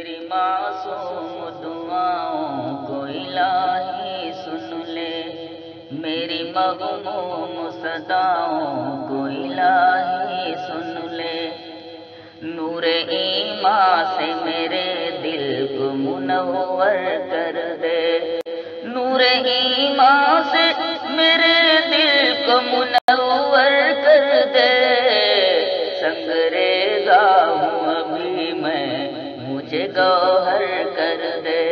میری معصوم دعاؤں کو الہی سن لے، میری مغموم صداؤں کو الہی سن لے، نور ایمان سے میرے دل کو منور کر دے، نور ایمان سے میرے دل کو منور کر دے، سنگ ریزہ ہوں ابھی میں مجھے گوہر کر دے،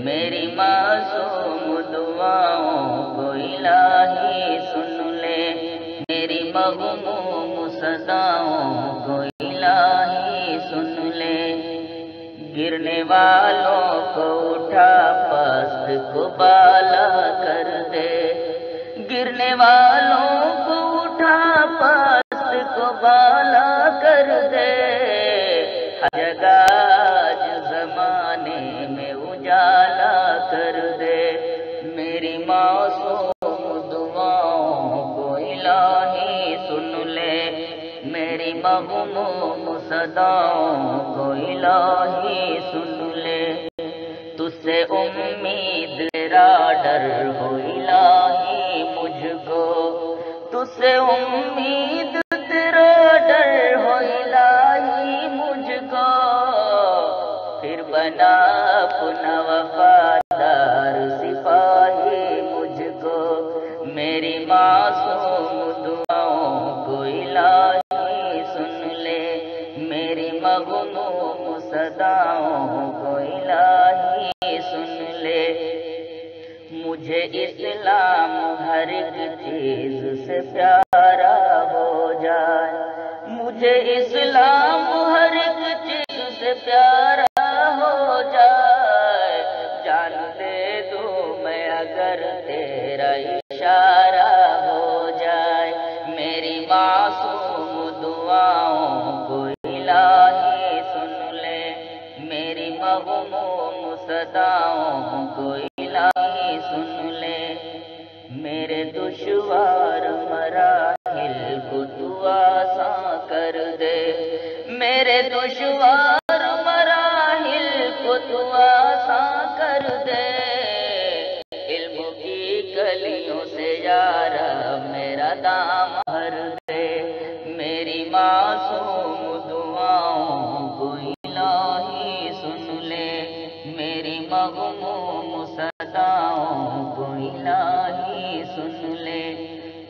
میری معصوم دعاؤں کو الہی سن لے، میری مغموم صداؤں کو الہی سن لے، گرنے والوں کو اٹھا پست کو بالا کر دے، گرنے والوں کو اٹھا پست کو بالا کر دے، ہر جگہ آج زمانے میں اجالا کر دے، میری معصوم دعاؤں کو الہی سن لے، میری مغموم صداؤں کو الہی سن لے، تجھ سے امید تیرا ڈر ہو الہی مجھ کو، تجھ سے امید تیرا ڈر ہو الہی مجھ کو، پھر بنا اپنا وفادار سپاہی مجھ کو، میری معصوم دعاؤں کو الہی سن لے، میری مغموم صداؤں کو الہی سن لے، مجھے اسلام ہر ایک چیز سے پیارا ہو جائے، مجھے اسلام ہر ایک چیز سے پیارا ہو جائے، جان دے دوں میں اگر تیرا اشارہ ہو جائے، میری معصوم دعاؤں کو الہی سن لے، میری مغموم صداؤں کو الہی سن لے، میرے دشوار مراحل کو تو آسان کر دے، میرے دشوار مراحل کو تو آسان کر دے، علم کی کلیوں سے یارا میرا دام بھر دے، میری معصوم دعاؤں کو الہی سن لے، میری مغموم صداؤں کو الہی سن لے،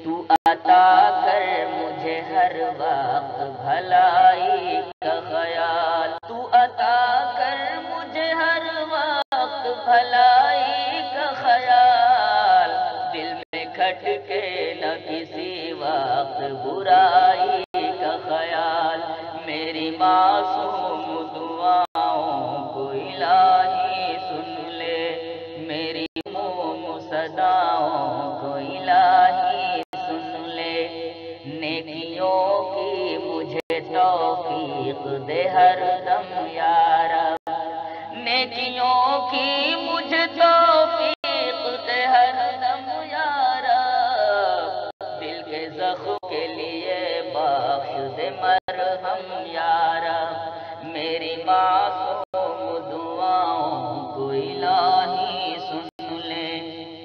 تو عطا کر مجھے ہر وقت بھلائی کا خیال، تو عطا کر مجھے ہر وقت بھلائی کا خیال، دل میں کھٹکے نہ کسی وقت برائی کا خیال، میری معصوم دعاؤں کو الہی سن لے، میری مغموم صداؤں کو الہی سن لے، نیکیوں کی مجھے توفیق دے ہر دم یا رب، نیکیوں کی مجھے توفیق دے ہر دم یا رب، دل کے زخم کے لیے بخش دے مرہم یا رب، میری معصوم دعاؤں کو الہی سن لے،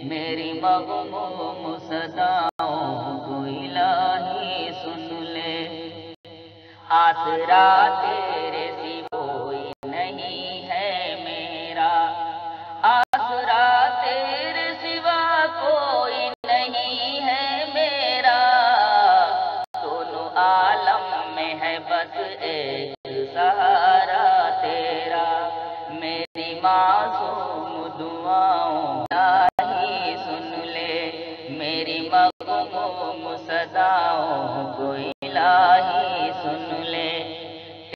میری مغموم صداؤں کو الہی سن لے، آسرا تیرے سوا کوئی نہیں ہے میرا، آسرا تیرے سوا کوئی نہیں ہے میرا، دونوں عالم میں ہے بس ایک سہارا تیرا، میری معصوم دعاؤں الہی سن لے، میری مغموم صداؤں کو الہی سن لے،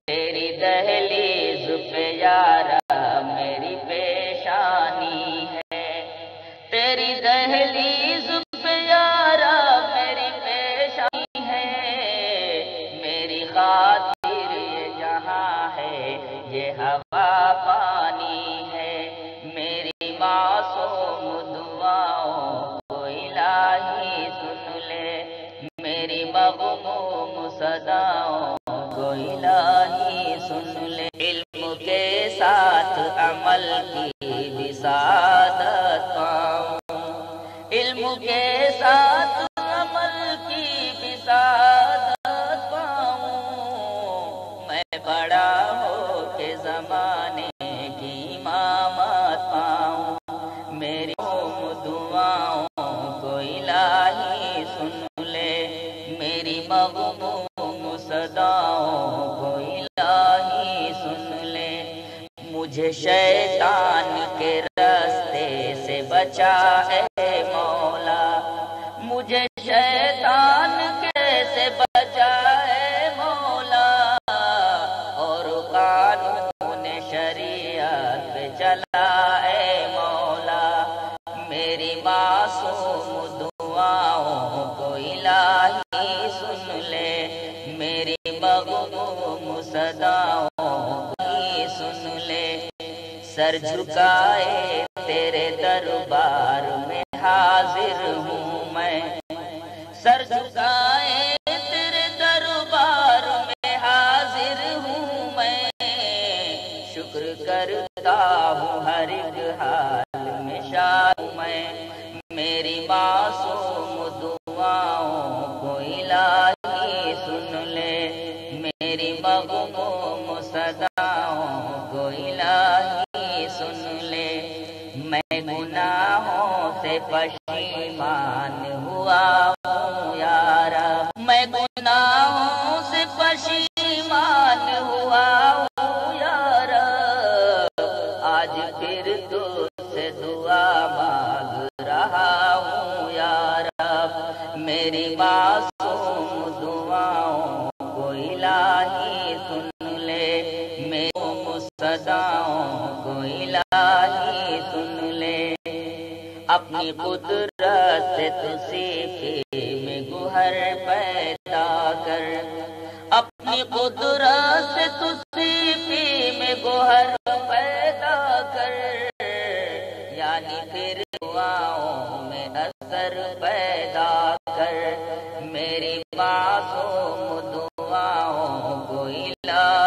تیری دہلیز پہ یارا میری پیشانی ہے، تیری دہلیز پہ یارا میری پیشانی ہے، میری خاطر یہ جہاں ہے یہ ہوا پانی ہے، میری معصوم دعاؤں کو الہی سن لے، میری مغموم صداؤں کو الہی سن لے، علم کے ساتھ عمل کی بھی سعادت پاؤں، علم کے ساتھ عمل کی بھی سعادت پاؤں، میں بڑا ہو کے زمانے کی امامت پاؤں، میری دعاؤں کو الہی سن لے، میری مغموم صداؤں کو الہی سن لے، مجھے شیطان کے راستے سے بچا اے مولا، مجھے شیطان کے سے بچا اے مولا، اور قانون شریعت پہ چلا اے مولا، میری معصوم دعاؤں کو الہی سن لے، میری مغموم صداؤں کو ہی سن لے، سر جھکائے تیرے دربار میں حاضر ہوں میں، سر جھکائے تیرے دربار میں حاضر ہوں میں، شکر کرتا ہوں ہر ایک حال میں شاد ہوں میں، میری معصوم دعاؤں کو الہی سن لے، میری مغموم صداؤں کو الہی سن لے، میں گناہوں سے پشیمان ہوا ہوں یا رب، میں گناہوں سے پشیمان ہوا ہوں یا رب، آج پھر تجھ سے دعا مانگ رہا ہوں یا رب، میری معصوم دعاؤں کو الہی سن لے، میری صداؤں کو الہی سن لے، اپنی قدرت سے تو سیکھے میں گوہر پیدا کر، اپنی قدرت سے تو سیکھے میں گوہر پیدا کر، یعنی پھر دعاؤں میں اثر پیدا کر، میری معصوم دعاؤں کو الہی